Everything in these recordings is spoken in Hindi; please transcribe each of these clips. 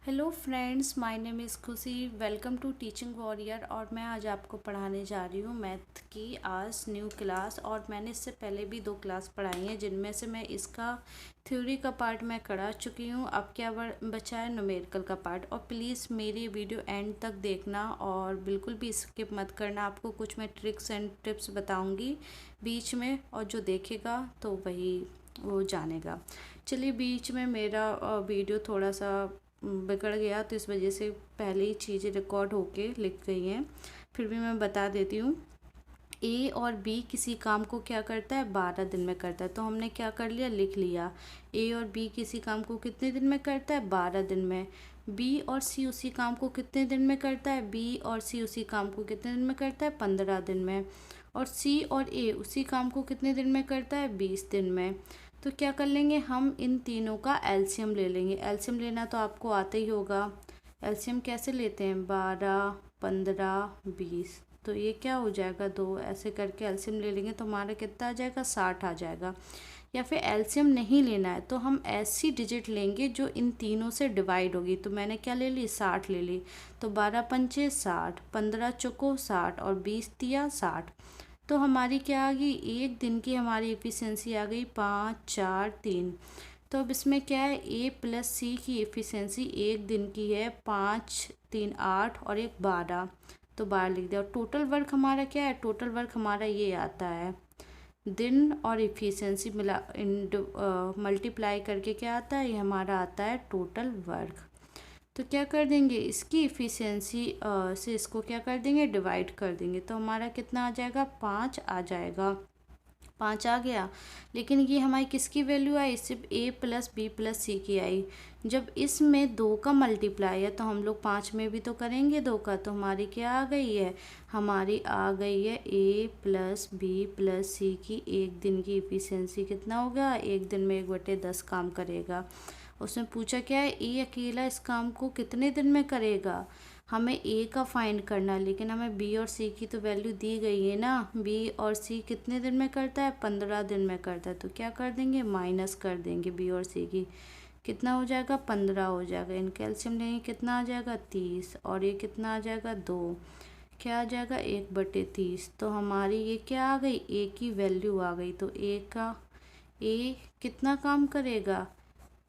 Hello friends, my name is Khushi. Welcome to teaching warrior. और मैं आज आपको पढ़ाने जा रही हूँ मैथ की आज न्यू क्लास। और मैंने इससे पहले भी 2 क्लास पढ़ाई हैं, जिनमें से मैं इसका थ्योरी का पार्ट मैं करा चुकी हूँ। अब क्या बचा है, न्यूमेरिकल का पार्ट। और प्लीज़ मेरी वीडियो एंड तक देखना और बिल्कुल भी स्किप मत करना। आपको कुछ मैं ट्रिक्स एंड टिप्स बताऊँगी बीच में, और जो देखेगा तो वही वो जानेगा। चलिए, बीच में मेरा वीडियो थोड़ा सा बिगड़ गया, तो इस वजह से पहले ही चीज़ें रिकॉर्ड होके लिख गई हैं। फिर भी मैं बता देती हूँ। ए और बी किसी काम को क्या करता है, 12 दिन में करता है। तो हमने क्या कर लिया, लिख लिया। ए और बी किसी काम को कितने दिन में करता है, 12 दिन में। बी और सी उसी काम को कितने दिन में करता है, बी और सी उसी काम को कितने दिन में करता है, 15 दिन में। और सी और ए उसी काम को कितने दिन में करता है, 20 दिन में। तो क्या कर लेंगे, हम इन तीनों का एलसीएम ले लेंगे। एलसीएम लेना तो आपको आता ही होगा। एलसीएम कैसे लेते हैं, 12, 15, 20। तो ये क्या हो जाएगा, 2 ऐसे करके एलसीएम ले लेंगे तो हमारा कितना आ जाएगा, 60 आ जाएगा। या फिर एलसीएम नहीं लेना है तो हम ऐसी डिजिट लेंगे जो इन तीनों से डिवाइड होगी। तो मैंने क्या ले ली, 60 ले ली। तो 12 पंचे 60, 15 चौको 60 और 20 तिया 60। तो हमारी क्या आ गई, एक दिन की हमारी एफिशिएंसी आ गई 5, 4, 3। तो अब इसमें क्या है, ए प्लस सी की एफिशिएंसी एक दिन की है 5, 3, 8 और एक 12। तो 12 लिख दिया। और टोटल वर्क हमारा क्या है, टोटल वर्क हमारा ये आता है, दिन और एफिशिएंसी मिला मल्टीप्लाई करके क्या आता है, ये हमारा आता है टोटल वर्क। तो क्या कर देंगे, इसकी इफ़िशियंसी से इसको क्या कर देंगे, डिवाइड कर देंगे। तो हमारा कितना आ जाएगा, 5 आ जाएगा। 5 आ गया। लेकिन ये हमारी किसकी वैल्यू आई, सिर्फ ए प्लस बी प्लस सी की आई। जब इसमें 2 का मल्टीप्लाई है तो हम लोग 5 में भी तो करेंगे 2 का। तो हमारी क्या आ गई है, हमारी आ गई है ए प्लस बी प्लस सी की एक दिन की इफ़िशियंसी। कितना होगा, एक दिन में 1/10 काम करेगा। उसने पूछा क्या है, ए अकेला इस काम को कितने दिन में करेगा। हमें ए का फाइंड करना है, लेकिन हमें बी और सी की तो वैल्यू दी गई है ना। बी और सी कितने दिन में करता है, 15 दिन में करता है। तो क्या कर देंगे, माइनस कर देंगे बी और सी की। कितना हो जाएगा, 15 हो जाएगा। इन कैल्शियम लेंगे, कितना आ जाएगा, 30। और ये कितना आ जाएगा, 2। क्या आ जाएगा, 1/30। तो हमारी ये क्या आ गई, ए की वैल्यू आ गई। तो ए कितना काम करेगा,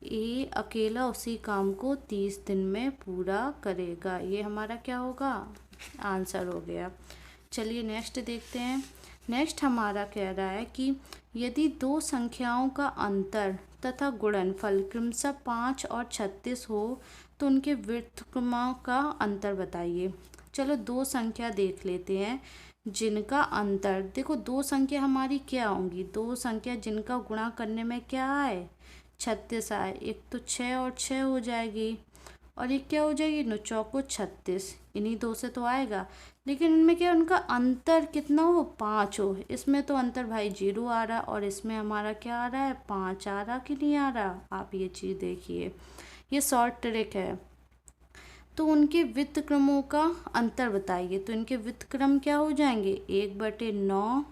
ए अकेला उसी काम को 30 दिन में पूरा करेगा। ये हमारा क्या होगा, आंसर हो गया। चलिए नेक्स्ट देखते हैं। नेक्स्ट हमारा कह रहा है कि यदि 2 संख्याओं का अंतर तथा गुणनफल क्रमशः 5 और 36 हो तो उनके व्युत्क्रमों का अंतर बताइए। चलो 2 संख्या देख लेते हैं जिनका अंतर। देखो 2 संख्या हमारी क्या होंगी, 2 संख्या जिनका गुणा करने में क्या आए, 36 आए। एक तो 6 और 6 हो जाएगी, और एक क्या हो जाएगी, 9 चौको 36। इन्हीं 2 से तो आएगा। लेकिन इनमें क्या, उनका अंतर कितना हो, 5 हो। इसमें तो अंतर भाई 0 आ रहा, और इसमें हमारा क्या आ रहा है, 5 आ रहा कि नहीं आ रहा। आप ये चीज़ देखिए, ये शॉर्ट ट्रिक है। तो उनके व्युत्क्रमों का अंतर बताइए। तो इनके व्युत्क्रम क्या हो जाएंगे, 1/9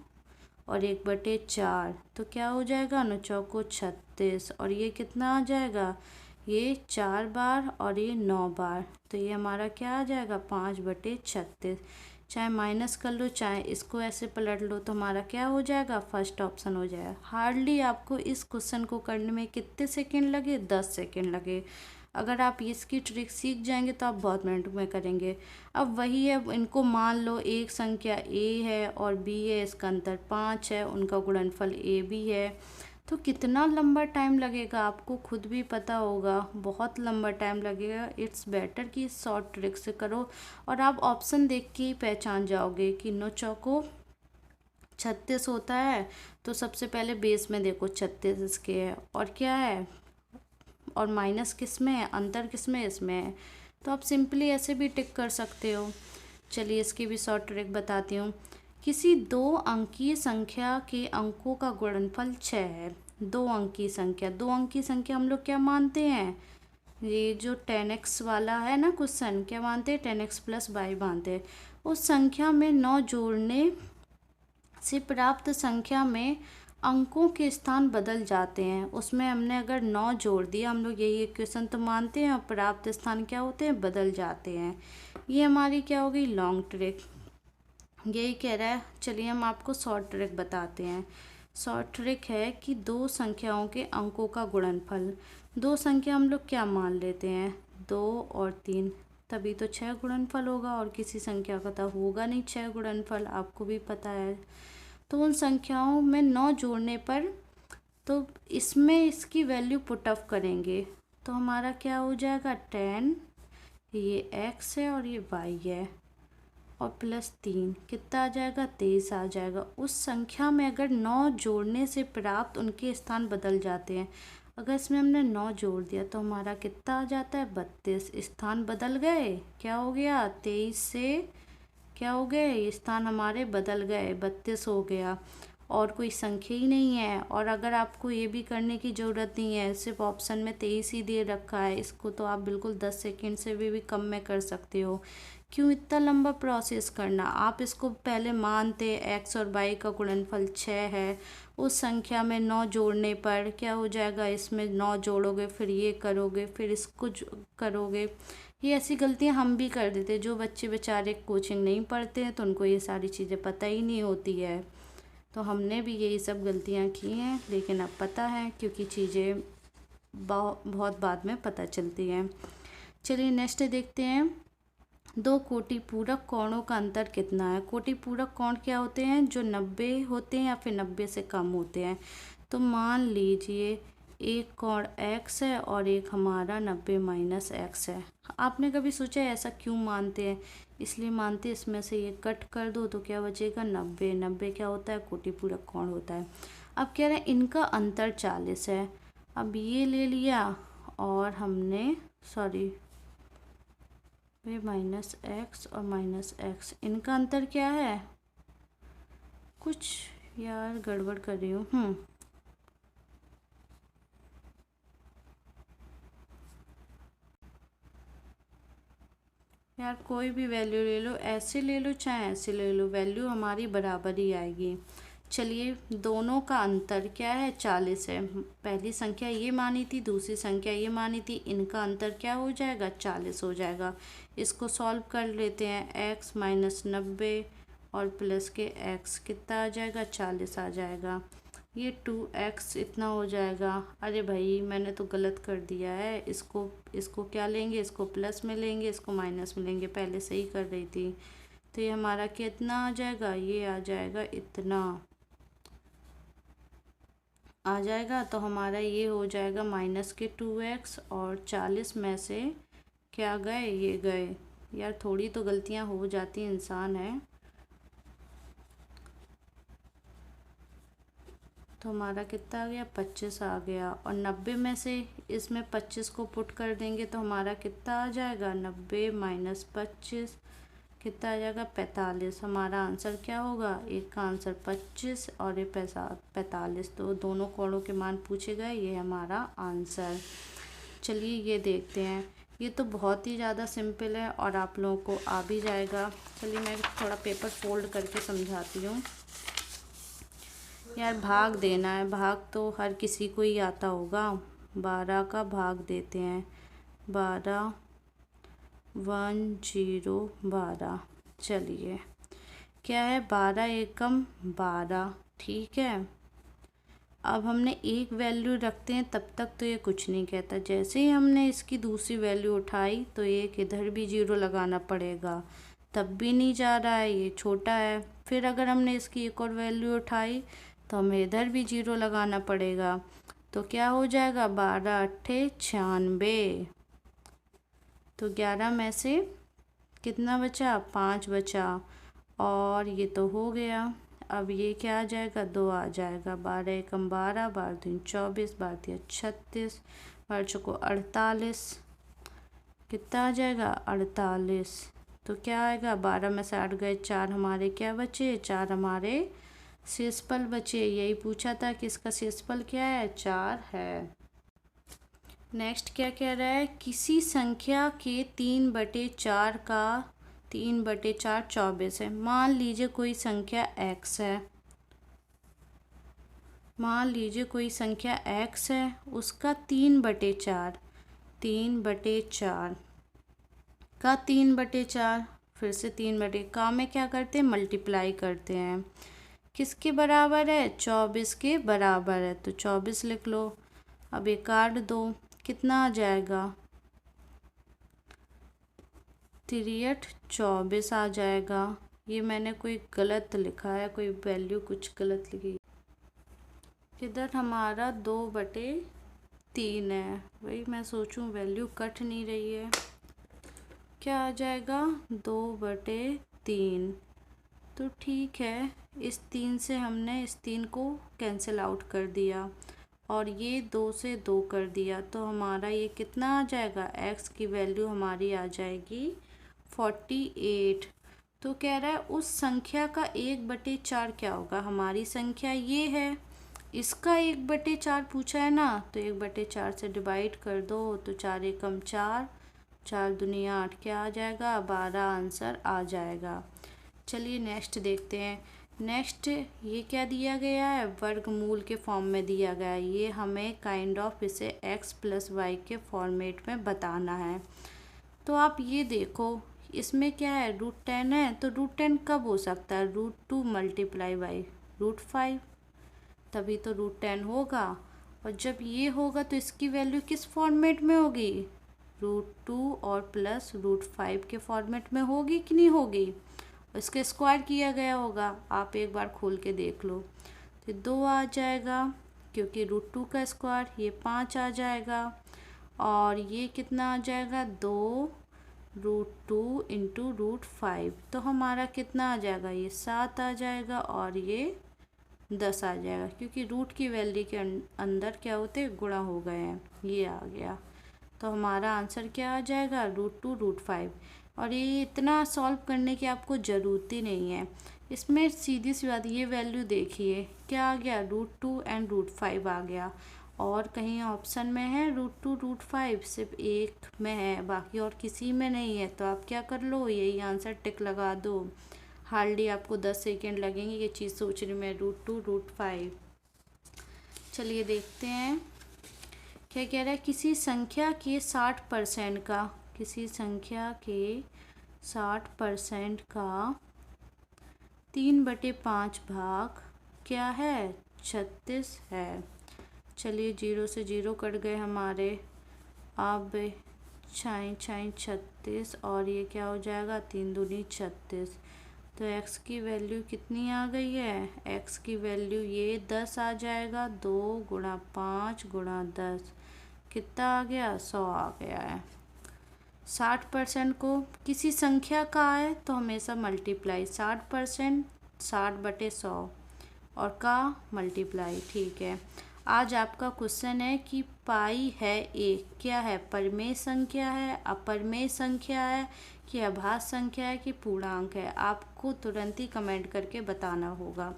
और 1/4। तो क्या हो जाएगा, 9 चौको 36। और ये कितना आ जाएगा, ये 4 बार और ये 9 बार। तो ये हमारा क्या आ जाएगा, 5/36। चाहे माइनस कर लो, चाहे इसको ऐसे पलट लो, तो हमारा क्या हो जाएगा, फर्स्ट ऑप्शन हो जाएगा। हार्डली आपको इस क्वेश्चन को करने में कितने सेकेंड लगे, 10 सेकेंड लगे। अगर आप इसकी ट्रिक सीख जाएंगे तो आप बहुत मिनट में करेंगे। अब वही है, इनको मान लो एक संख्या ए है और बी है, इसका अंतर 5 है, उनका गुणनफल ए बी है। तो कितना लंबा टाइम लगेगा, आपको खुद भी पता होगा, बहुत लंबा टाइम लगेगा। इट्स बेटर कि शॉर्ट ट्रिक से करो, और आप ऑप्शन देख के ही पहचान जाओगे कि 9 चौको 36 होता है। तो सबसे पहले बेस में देखो 36 इसके है, और क्या है, और माइनस किस में है, अंतर किस में है, इसमें है। तो आप सिंपली ऐसे भी टिक कर सकते हो। चलिए इसकी भी शॉर्ट ट्रिक बताती हूँ। किसी 2 अंकीय संख्या के अंकों का गुणनफल 6 है। 2 अंकीय संख्या, 2 अंकीय संख्या हम लोग क्या मानते हैं, ये जो 10x वाला है ना क्वेश्चन, क्या मानते हैं, 10x + y मानते हैं। उस संख्या में 9 जोड़ने से प्राप्त संख्या में अंकों के स्थान बदल जाते हैं। उसमें हमने अगर 9 जोड़ दिया, हम लोग यही इक्वेशन तो मानते हैं, और प्राप्त स्थान क्या होते हैं, बदल जाते हैं। ये हमारी क्या हो गई, लॉन्ग ट्रिक। यही कह रहा है। चलिए हम आपको शॉर्ट ट्रिक बताते हैं। शॉर्ट ट्रिक है कि दो संख्याओं के अंकों का गुणनफल। दो संख्या हम लोग क्या मान लेते हैं, 2 और 3, तभी तो 6 गुणनफल होगा, और किसी संख्या का तो होगा नहीं 6 गुणनफल, आपको भी पता है। तो उन संख्याओं में 9 जोड़ने पर, तो इसमें इसकी वैल्यू पुट ऑफ करेंगे, तो हमारा क्या हो जाएगा, 10, ये x है और ये y है, और प्लस 3 कितना आ जाएगा, 23 आ जाएगा। उस संख्या में अगर 9 जोड़ने से प्राप्त उनके स्थान बदल जाते हैं। अगर इसमें हमने 9 जोड़ दिया तो हमारा कितना आ जाता है, 32। स्थान बदल गए, क्या हो गया, 23 से क्या हो गए, स्थान हमारे बदल गए, 32 हो गया, और कोई संख्या ही नहीं है। और अगर आपको ये भी करने की ज़रूरत नहीं है, सिर्फ ऑप्शन में 23 ही दे रखा है, इसको तो आप बिल्कुल 10 सेकंड से भी कम में कर सकते हो। क्यों इतना लंबा प्रोसेस करना, आप इसको पहले मानते x और y का गुणनफल 6 है, उस संख्या में 9 जोड़ने पर क्या हो जाएगा, इसमें 9 जोड़ोगे, फिर ये करोगे, फिर इसको करोगे। ये ऐसी गलतियां हम भी कर देते, जो बच्चे बेचारे कोचिंग नहीं पढ़ते हैं तो उनको ये सारी चीज़ें पता ही नहीं होती है। तो हमने भी यही सब गलतियां की हैं, लेकिन अब पता है, क्योंकि चीज़ें बहुत बाद में पता चलती हैं। चलिए नेक्स्ट देखते हैं। दो कोटि पूरक कोणों का अंतर कितना है। कोटि पूरक कोण क्या होते हैं, जो 90 होते हैं या फिर 90 से कम होते हैं। तो मान लीजिए एक कोण x है और एक हमारा 90 माइनस x है। आपने कभी सोचा है ऐसा क्यों मानते हैं, इसलिए मानते हैं, इसमें से ये कट कर दो तो क्या बचेगा, 90। 90 क्या होता है, कोटि पूरक कोण होता है। अब कह रहे हैं इनका अंतर 40 है। अब ये ले लिया और हमने वे माइनस एक्स और माइनस एक्स, इनका अंतर क्या है, कुछ यार गड़बड़ कर रही हूँ। यार कोई भी वैल्यू ले लो, ऐसे ले लो चाहे ऐसे ले लो, वैल्यू हमारी बराबर ही आएगी। चलिए दोनों का अंतर क्या है, 40 है। पहली संख्या ये मानी थी, दूसरी संख्या ये मानी थी, इनका अंतर क्या हो जाएगा, 40 हो जाएगा। इसको सॉल्व कर लेते हैं, x माइनस 90 और प्लस के x कितना आ जाएगा, 40 आ जाएगा। ये 2x इतना हो जाएगा। अरे भाई मैंने तो गलत कर दिया है, इसको क्या लेंगे, इसको प्लस में लेंगे, इसको माइनस में लेंगे, पहले सही कर रही थी। तो ये हमारा कितना आ जाएगा, ये आ जाएगा इतना आ जाएगा। तो हमारा ये हो जाएगा माइनस के 2x, और 40 में से क्या गए, ये गए। यार थोड़ी तो गलतियां हो जाती, इंसान है। तो हमारा कितना आ गया, 25 आ गया, और 90 में से इसमें 25 को पुट कर देंगे तो हमारा कितना आ जाएगा, 90 माइनस 25 कितना आ जाएगा, 45। हमारा आंसर क्या होगा, एक का आंसर 25 और ये 45, तो दोनों कोणों के मान पूछे गए, ये हमारा आंसर। चलिए ये देखते हैं, ये तो बहुत ही ज़्यादा सिंपल है और आप लोगों को आ भी जाएगा। चलिए मैं थोड़ा पेपर फोल्ड करके समझाती हूँ। यार भाग देना है, भाग तो हर किसी को ही आता होगा। 12 का भाग देते हैं, 12 1 0 12। चलिए क्या है, 12 एकम 12, ठीक है। अब हमने एक वैल्यू रखते हैं, तब तक तो ये कुछ नहीं कहता। जैसे ही हमने इसकी दूसरी वैल्यू उठाई तो एक इधर भी 0 लगाना पड़ेगा, तब भी नहीं जा रहा है, ये छोटा है। फिर अगर हमने इसकी एक और वैल्यू उठाई तो हमें इधर भी 0 लगाना पड़ेगा, तो क्या हो जाएगा, 12 अट्ठे 96। तो 11 में से कितना बचा, 5 बचा, और ये तो हो गया। अब ये क्या आ जाएगा, 2 आ जाएगा। 12 एकम 12, 12 दूनी 24, 12 तिया 36, 12 चौको 48, कितना आ जाएगा, 48। तो क्या आएगा, 12 में से 8 गए, 4 हमारे क्या बचे, 4 हमारे शेषफल बचे। यही पूछा था कि इसका शेषफल क्या है, 4 है। नेक्स्ट क्या कह रहा है, किसी संख्या के 3/4 का 3/4 24 है। मान लीजिए कोई संख्या x है, मान लीजिए कोई संख्या x है, उसका 3/4, 3/4 का 3/4, फिर से 3 का में क्या करते हैं, मल्टीप्लाई करते हैं। किसके बराबर है, 24 के बराबर है, तो 24 लिख लो। अब ये काट दो, कितना आ जाएगा, 3 24 आ जाएगा। ये मैंने कोई गलत लिखा है, कोई वैल्यू कुछ गलत लिखी। इधर हमारा 2/3 है, वही मैं सोचूं वैल्यू कट नहीं रही है। क्या आ जाएगा, 2/3। तो ठीक है, इस 3 से हमने इस 3 को कैंसिल आउट कर दिया और ये 2 से 2 कर दिया, तो हमारा ये कितना आ जाएगा, x की वैल्यू हमारी आ जाएगी 48। तो कह रहा है उस संख्या का 1/4 क्या होगा, हमारी संख्या ये है, इसका 1/4 पूछा है ना, तो 1/4 से डिवाइड कर दो, तो 4 एकम 4, 4 दूनी 8, क्या आ जाएगा, 12 आंसर आ जाएगा। चलिए नेक्स्ट देखते हैं। नेक्स्ट ये क्या दिया गया है, वर्गमूल के फॉर्म में दिया गया है। ये हमें काइंड ऑफ इसे x + y के फॉर्मेट में बताना है। तो आप ये देखो, इसमें क्या है, √10 है, तो √10 कब हो सकता है, √2 × √5, तभी तो √10 होगा। और जब ये होगा तो इसकी वैल्यू किस फॉर्मेट में होगी, √2 और प्लस √5 के फॉर्मेट में होगी कि नहीं होगी, इसके स्क्वायर किया गया होगा। आप एक बार खोल के देख लो, तो 2 आ जाएगा, क्योंकि √2 का स्क्वायर, ये 5 आ जाएगा, और ये कितना आ जाएगा, 2 √2 × √5, तो हमारा कितना आ जाएगा, ये 7 आ जाएगा, और ये 10 आ जाएगा, क्योंकि रूट की वैल्यू के अंदर क्या होते हैं, गुणा हो गए हैं, ये आ गया। तो हमारा आंसर क्या आ जाएगा, √2 √5। और ये इतना सॉल्व करने की आपको ज़रूरत ही नहीं है, इसमें सीधी सी बात, ये वैल्यू देखिए क्या आ गया, √2 एंड √5 आ गया, और कहीं ऑप्शन में है √2 √5, सिर्फ एक में है, बाकी और किसी में नहीं है। तो आप क्या कर लो, यही आंसर टिक लगा दो। हार्डली आपको 10 सेकेंड लगेंगे ये चीज़ सोचने में, √2 √5। चलिए देखते हैं क्या कह रहा है, किसी संख्या के 60% का, किसी संख्या के 60% का 3/5 भाग क्या है, 36 है। चलिए 0 से 0 कट गए हमारे, अब 36, और ये क्या हो जाएगा, 3 दूनी 36। तो x की वैल्यू कितनी आ गई है, x की वैल्यू ये 10 आ जाएगा, 2 × 5 × 10, कितना आ गया, 100 आ गया है। 60% को किसी संख्या का है तो हमेशा मल्टीप्लाई, 60% 60/100 और का मल्टीप्लाई, ठीक है। आज आपका क्वेश्चन है कि पाई है एक, क्या है, परिमेय संख्या है, अपरिमेय संख्या है, कि अभाज्य संख्या है, कि पूर्णांक है। आपको तुरंत ही कमेंट करके बताना होगा।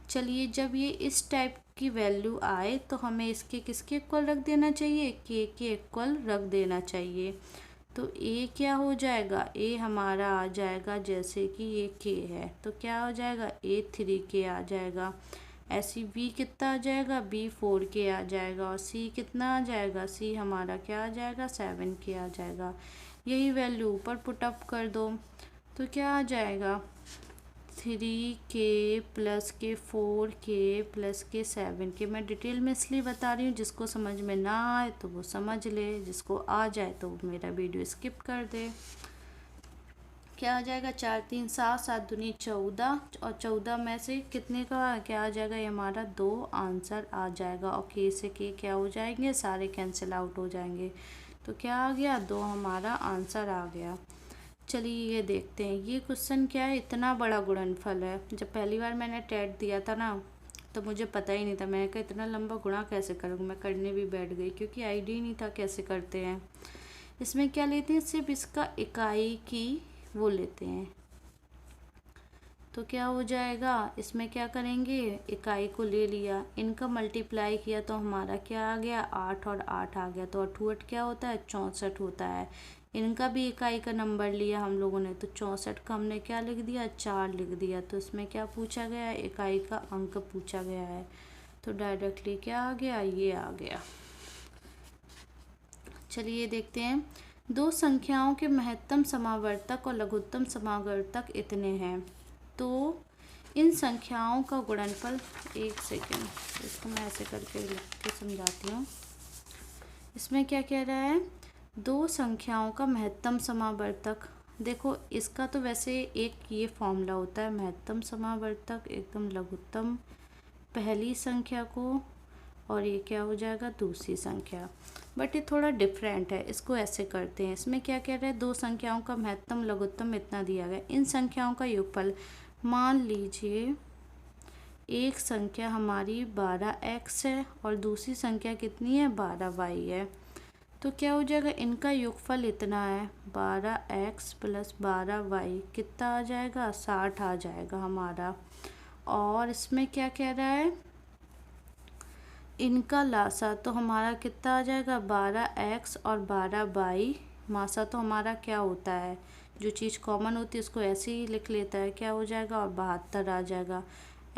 चलिए जब ये इस टाइप की वैल्यू आए तो हमें इसके किसके इक्वल रख देना चाहिए, के इक्वल रख देना चाहिए। तो ए क्या हो जाएगा, ए हमारा आ जाएगा, जैसे कि ये के है तो क्या हो जाएगा, A3K आ जाएगा। ऐसी बी कितना आ जाएगा, B4K आ जाएगा, और सी कितना आ जाएगा, सी हमारा क्या आ जाएगा, 7K आ जाएगा। यही वैल्यू ऊपर पुटअप कर दो, तो क्या आ जाएगा, 3K + के 4K + के 7K। मैं डिटेल में इसलिए बता रही हूँ, जिसको समझ में ना आए तो वो समझ ले, जिसको आ जाए तो मेरा वीडियो स्किप कर दे। क्या आ जाएगा, 4 3 7, 7 दूनी 14, और 14 में से कितने का क्या आ जाएगा, ये हमारा 2 आंसर आ जाएगा, और के से के क्या हो जाएंगे, सारे कैंसिल आउट हो जाएंगे, तो क्या आ गया, 2 हमारा आंसर आ गया। चलिए ये देखते हैं, ये क्वेश्चन क्या है, इतना बड़ा गुणनफल है। जब पहली बार मैंने टेट दिया था ना, तो मुझे पता ही नहीं था, मैंने कहा इतना लंबा गुणा कैसे करूँगी, मैं करने भी बैठ गई, क्योंकि आइडिया ही नहीं था कैसे करते हैं। इसमें क्या लेते हैं, सिर्फ इसका इकाई की वो लेते हैं, तो क्या हो जाएगा, इसमें क्या करेंगे, इकाई को ले लिया, इनका मल्टीप्लाई किया, तो हमारा क्या आ गया, 8 और 8 आ गया, तो 8 8 क्या होता है, 64 होता है। इनका भी इकाई का नंबर लिया हम लोगों ने, तो 64 का हमने क्या लिख दिया, 4 लिख दिया। तो इसमें क्या पूछा गया है, इकाई का अंक पूछा गया है। तो डायरेक्टली क्या आ गया, ये आ गया। चलिए देखते हैं, दो संख्याओं के महत्तम समावर्तक और लघुत्तम समावर्तक इतने हैं, तो इन संख्याओं का गुणनफल, एक सेकेंड इसको मैं ऐसे करके लिख के समझाती हूँ। इसमें क्या कह रहा है, दो संख्याओं का महत्तम समावर्तक, देखो इसका तो वैसे एक ये फॉर्मूला होता है, महत्तम समावर्तक एकदम लघुत्तम पहली संख्या को, और ये क्या हो जाएगा, दूसरी संख्या। बट ये थोड़ा डिफरेंट है, इसको ऐसे करते हैं। इसमें क्या कह रहे हैं, दो संख्याओं का महत्तम लघुत्तम इतना दिया गया, इन संख्याओं का योगफल, मान लीजिए एक संख्या हमारी 12x है और दूसरी संख्या कितनी है, 12y है, तो क्या हो जाएगा, इनका योगफल इतना है, 12x प्लस 12y कितना आ जाएगा, 60 आ जाएगा हमारा। और इसमें क्या कह रहा है, इनका लासा तो हमारा कितना आ जाएगा, 12x और 12y, मासा तो हमारा क्या होता है, जो चीज़ कॉमन होती है उसको ऐसे ही लिख लेता है, क्या हो जाएगा, और 72 आ जाएगा।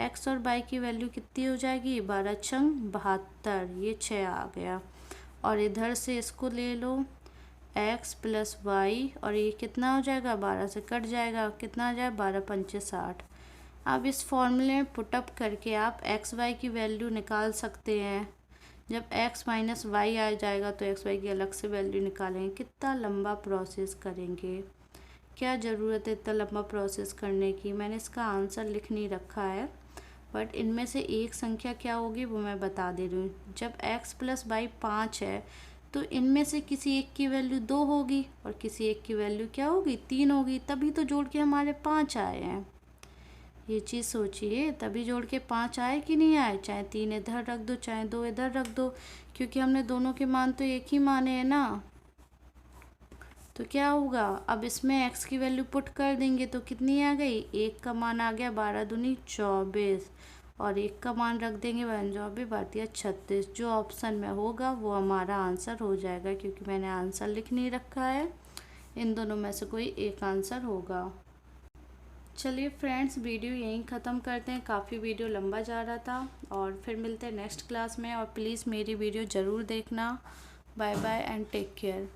x और y की वैल्यू कितनी हो जाएगी, 12 छंग 72, ये 6 आ गया। और इधर से इसको ले लो, x प्लस वाई, और ये कितना हो जाएगा, 12 से कट जाएगा, कितना आ जाएगा, 12 पंचे 60। अब इस फॉर्मूले में पुटअप करके आप एक्स वाई की वैल्यू निकाल सकते हैं। जब x माइनस वाई आ जाएगा तो एक्स वाई की अलग से वैल्यू निकालेंगे। कितना लंबा प्रोसेस करेंगे, क्या ज़रूरत है इतना लंबा प्रोसेस करने की, मैंने इसका आंसर लिख नहीं रखा है, बट इनमें से एक संख्या क्या होगी वो मैं बता दे रही हूँ। जब x प्लस वाई 5 है तो इनमें से किसी एक की वैल्यू 2 होगी और किसी एक की वैल्यू क्या होगी, 3 होगी, तभी तो जोड़ के हमारे 5 आए हैं। ये चीज़ सोचिए, तभी जोड़ के 5 आए कि नहीं आए, चाहे 3 इधर रख दो चाहे 2 इधर रख दो, क्योंकि हमने दोनों के मान तो एक ही माने हैं ना। तो क्या होगा, अब इसमें x की वैल्यू पुट कर देंगे तो कितनी आ गई, एक का मान आ गया 12 दूनी 24, और एक का मान रख देंगे 24 बातिया 36। जो ऑप्शन में होगा वो हमारा आंसर हो जाएगा, क्योंकि मैंने आंसर लिख नहीं रखा है। इन दोनों में से कोई एक आंसर होगा। चलिए फ्रेंड्स, वीडियो यहीं ख़त्म करते हैं, काफ़ी वीडियो लंबा जा रहा था, और फिर मिलते हैं नेक्स्ट क्लास में। और प्लीज़ मेरी वीडियो ज़रूर देखना। Bye bye and take care.